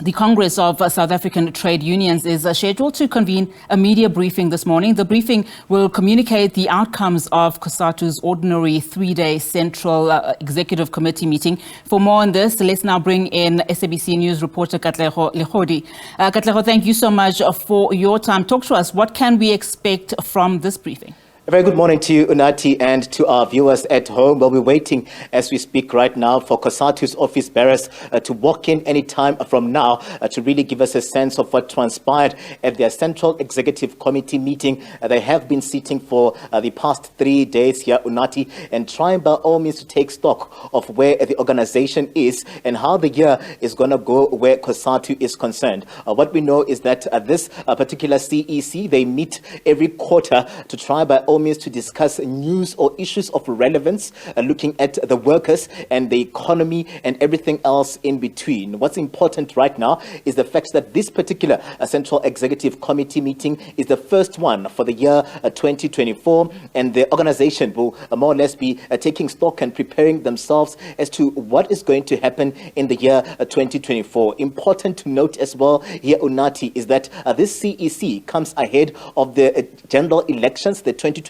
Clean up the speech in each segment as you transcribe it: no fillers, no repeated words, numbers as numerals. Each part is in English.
The Congress of South African Trade Unions is scheduled to convene a media briefing this morning. The briefing will communicate the outcomes of Cosatu's ordinary three-day Central Executive Committee meeting. For more on this, let's now bring in SABC News reporter Katlego. Legodi. Katlego, thank you so much for your time. Talk to us. What can we expect from this briefing? A very good morning to you, Unati, and to our viewers at home. Well, we're waiting as we speak right now for Cosatu's office bearers to walk in any time from now to really give us a sense of what transpired at their Central Executive Committee meeting. They have been sitting for the past 3 days here, Unati, and trying by all means to take stock of where the organization is and how the year is going to go where Cosatu is concerned. What we know is that this particular CEC, they meet every quarter to try by all means to discuss news or issues of relevance, looking at the workers and the economy and everything else in between. What's important right now is the fact that this particular Central Executive Committee meeting is the first one for the year 2024, and the organization will more or less be taking stock and preparing themselves as to what is going to happen in the year 2024. Important to note as well here, Unati, is that this CEC comes ahead of the general elections, the 2024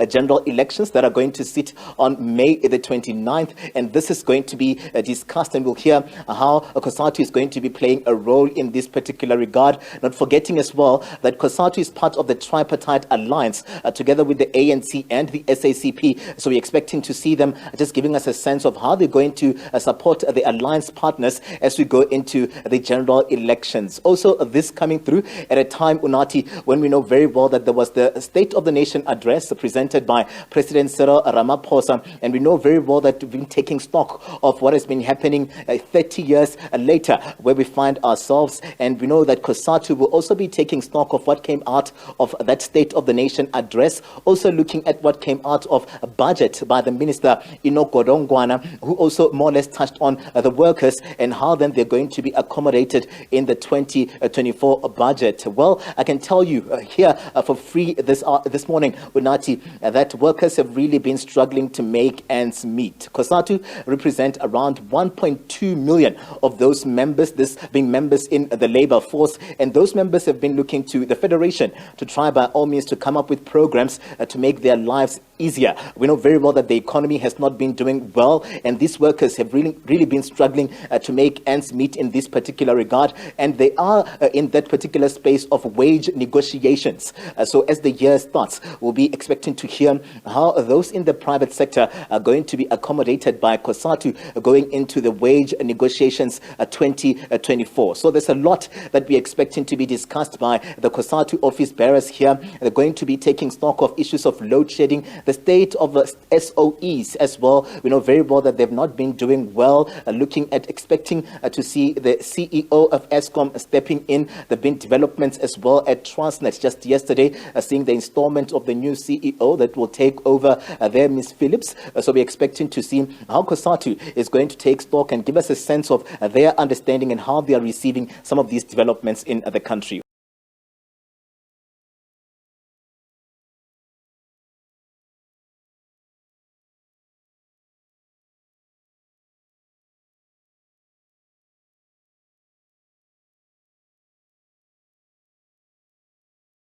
general elections that are going to sit on May the 29th, and this is going to be discussed, and we'll hear how Cosatu is going to be playing a role in this particular regard. Not forgetting as well that Cosatu is part of the tripartite alliance together with the ANC and the SACP, so we're expecting to see them just giving us a sense of how they're going to support the alliance partners as we go into the general elections. Also, this coming through at a time, Unati, when we know very well that there was the State of the Nation address presented by President Cyril Ramaphosa, and we know very well that we've been taking stock of what has been happening 30 years later where we find ourselves, and we know that Cosatu will also be taking stock of what came out of that State of the Nation address, also looking at what came out of a budget by the Minister Godongwana, who also more or less touched on the workers and how then they're going to be accommodated in the 2024 budget. Well, I can tell you here for free this morning, Unati, that workers have really been struggling to make ends meet. Cosatu represent around 1.2 million of those members, this being members in the labor force, and those members have been looking to the Federation to try by all means to come up with programs to make their lives easier. We know very well that the economy has not been doing well, and these workers have really been struggling to make ends meet in this particular regard, and they are in that particular space of wage negotiations. So as the year starts, we'll be expecting to hear how those in the private sector are going to be accommodated by Cosatu going into the wage negotiations 2024. So there's a lot that we're expecting to be discussed by the Cosatu office bearers here. They're going to be taking stock of issues of load shedding, the state of SOEs as well. We know very well that they've not been doing well, looking at expecting to see the CEO of Eskom stepping in. There have been developments as well at Transnet just yesterday, seeing the installment of the new CEO that will take over there, Ms. Phillips. So we're expecting to see how Cosatu is going to take stock and give us a sense of their understanding and how they are receiving some of these developments in the country.